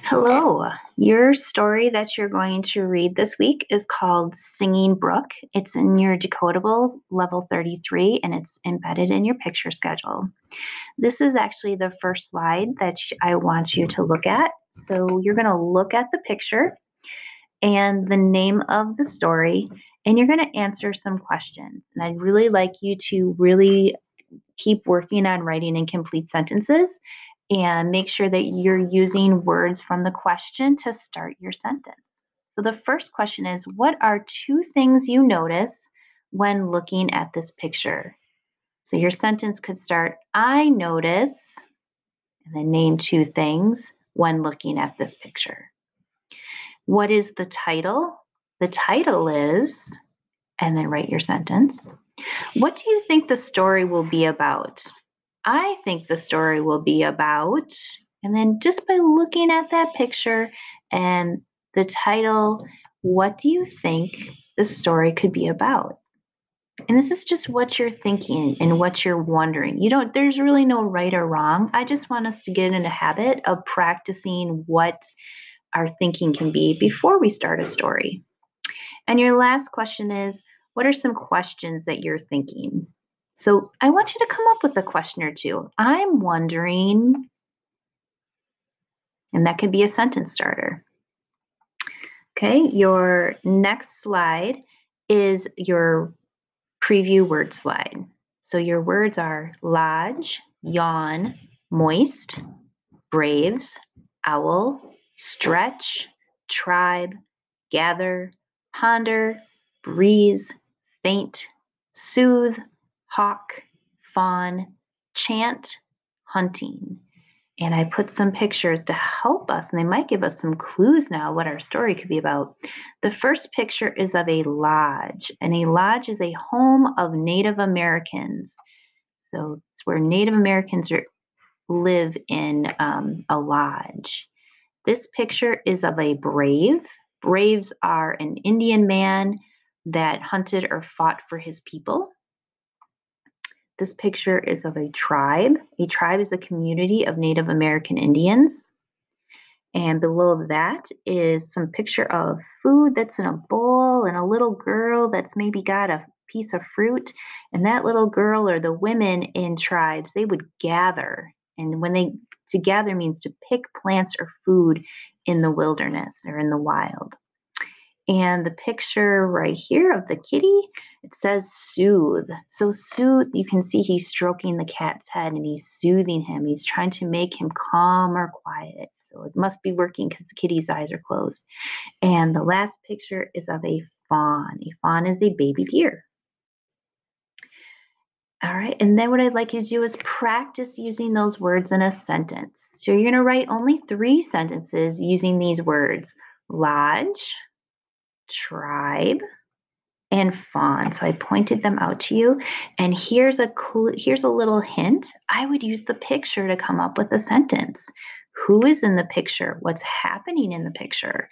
Hello. Your story that you're going to read this week is called Singing Brook. It's in your Decodable level 33 and it's embedded in your picture schedule. This is actually the first slide that I want you to look at. So you're going to look at the picture and the name of the story, and you're going to answer some questions. And I'd really like you to really keep working on writing incomplete sentences and make sure that you're using words from the question to start your sentence. So the first question is, what are two things you notice when looking at this picture? So your sentence could start, I notice, and then name two things when looking at this picture. What is the title? The title is, and then write your sentence. What do you think the story will be about? I think the story will be about, and then just by looking at that picture and the title, what do you think the story could be about? And this is just what you're thinking and what you're wondering. There's really no right or wrong. I just want us to get in a habit of practicing what our thinking can be before we start a story. And your last question is, what are some questions that you're thinking? So I want you to come up with a question or two. I'm wondering, and that could be a sentence starter. Okay, your next slide is your preview word slide. So your words are lodge, yawn, moist, braves, owl, stretch, tribe, gather, ponder, breeze, faint, soothe, hawk, fawn, chant, hunting. And I put some pictures to help us, and they might give us some clues now what our story could be about. The first picture is of a lodge, and a lodge is a home of Native Americans. So it's where Native Americans live in a lodge. This picture is of a brave. Braves are an Indian man that hunted or fought for his people. This picture is of a tribe. A tribe is a community of Native American Indians. And below that is some picture of food that's in a bowl and a little girl that's maybe got a piece of fruit. And that little girl or the women in tribes, they would gather. And to gather means to pick plants or food in the wilderness or in the wild. And the picture right here of the kitty, it says soothe. So soothe, you can see he's stroking the cat's head and he's soothing him. He's trying to make him calm or quiet. So it must be working because the kitty's eyes are closed. And the last picture is of a fawn. A fawn is a baby deer. All right, and then what I'd like you to do is practice using those words in a sentence. So you're going to write only 3 sentences using these words: lodge, tribe, and fawn. So I pointed them out to you. And here's a little hint. I would use the picture to come up with a sentence. Who is in the picture? What's happening in the picture?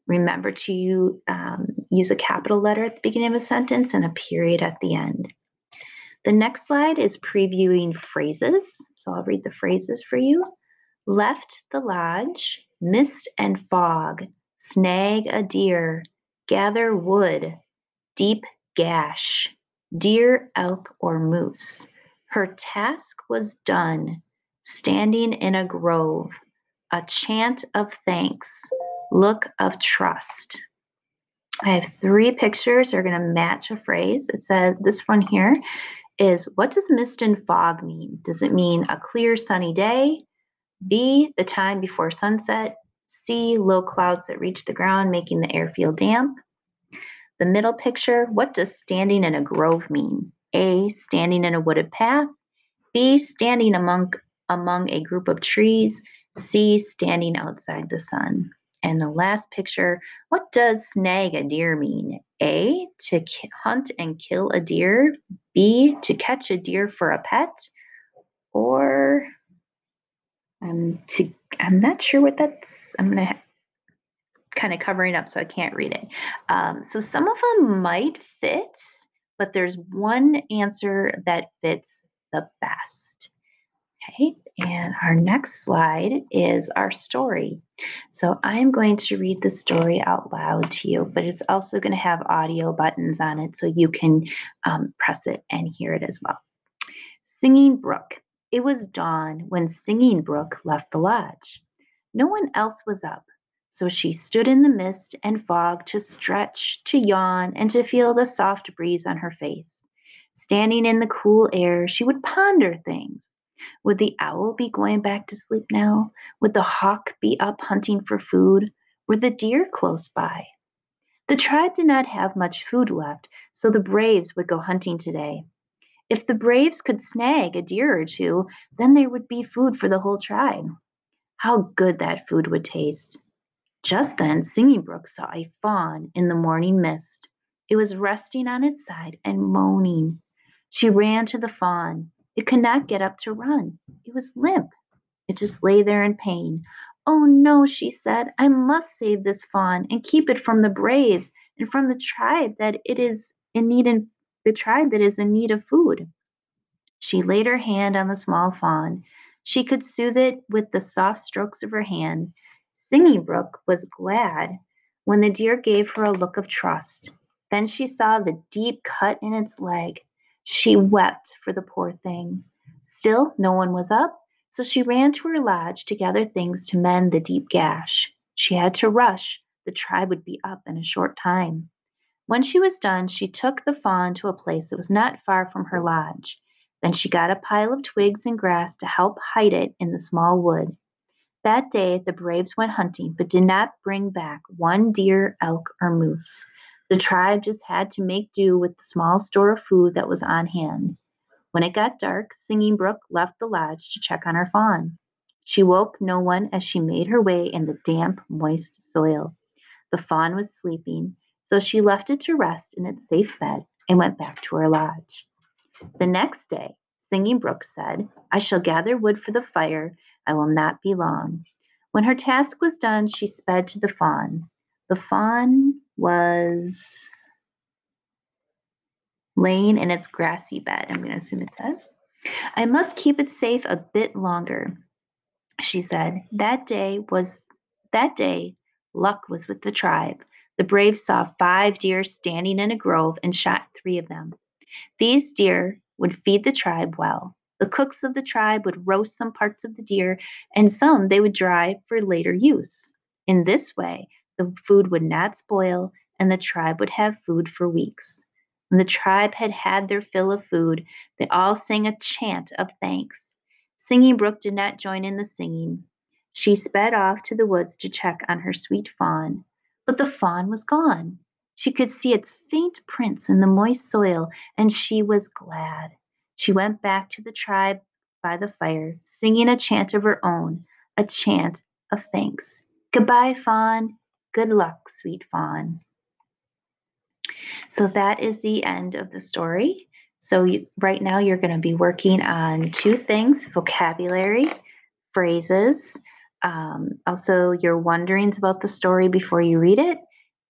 Remember to use a capital letter at the beginning of a sentence and a period at the end. The next slide is previewing phrases. So I'll read the phrases for you. Left the lodge, mist and fog, snag a deer, gather wood, deep gash, deer, elk, or moose. Her task was done, standing in a grove, a chant of thanks, look of trust. I have 3 pictures. They're going to match a phrase. It says, this one here is, what does mist and fog mean? Does it mean a clear sunny day? B, the time before sunset? C, low clouds that reach the ground, making the air feel damp? The middle picture, what does standing in a grove mean? A, standing in a wooded path. B, standing among a group of trees. C, standing outside the sun. And the last picture, what does snag a deer mean? A, to hunt and kill a deer. B, to catch a deer for a pet. Or I'm not sure what that's, I'm going to kind of covering up so I can't read it. So some of them might fit, but there's one answer that fits the best. Okay, And our next slide is our story. So I'm going to read the story out loud to you, but it's also going to have audio buttons on it so you can press it and hear it as well. Singing Brook. It was dawn when Singing Brook left the lodge. No one else was up, so she stood in the mist and fog to stretch, to yawn, and to feel the soft breeze on her face. Standing in the cool air, she would ponder things. Would the owl be going back to sleep now? Would the hawk be up hunting for food? Were the deer close by? The tribe did not have much food left, so the braves would go hunting today. If the braves could snag a deer or two, then there would be food for the whole tribe. How good that food would taste. Just then, Singing Brook saw a fawn in the morning mist. It was resting on its side and moaning. She ran to the fawn. It could not get up to run. It was limp. It just lay there in pain. Oh no, she said, I must save this fawn and keep it from the braves and from the tribe that it is in need in the tribe that is in need of food. She laid her hand on the small fawn. She could soothe it with the soft strokes of her hand. Singing Brook was glad when the deer gave her a look of trust. Then she saw the deep cut in its leg. She wept for the poor thing. Still, no one was up, so she ran to her lodge to gather things to mend the deep gash. She had to rush. The tribe would be up in a short time. When she was done, she took the fawn to a place that was not far from her lodge. Then she got a pile of twigs and grass to help hide it in the small wood. That day the braves went hunting, but did not bring back one deer, elk, or moose. The tribe just had to make do with the small store of food that was on hand. When it got dark, Singing Brook left the lodge to check on her fawn. She woke no one as she made her way in the damp, moist soil. The fawn was sleeping, so she left it to rest in its safe bed and went back to her lodge. The next day, Singing Brook said, I shall gather wood for the fire. I will not be long. When her task was done, she sped to the fawn. The fawn was laying in its grassy bed. I'm going to assume it says. I must keep it safe a bit longer, she said. That day, luck was with the tribe. The braves saw 5 deer standing in a grove and shot 3 of them. These deer would feed the tribe well. The cooks of the tribe would roast some parts of the deer, and some they would dry for later use. In this way, the food would not spoil, and the tribe would have food for weeks. When the tribe had had their fill of food, they all sang a chant of thanks. Singing Brook did not join in the singing. She sped off to the woods to check on her sweet fawn. But the fawn was gone. She could see its faint prints in the moist soil, and she was glad. She went back to the tribe by the fire, singing a chant of her own, a chant of thanks. Goodbye, fawn. Good luck, sweet fawn. So that is the end of the story. So right now you're going to be working on 2 things, vocabulary, phrases, also your wonderings about the story before you read it,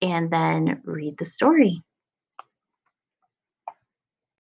and then read the story.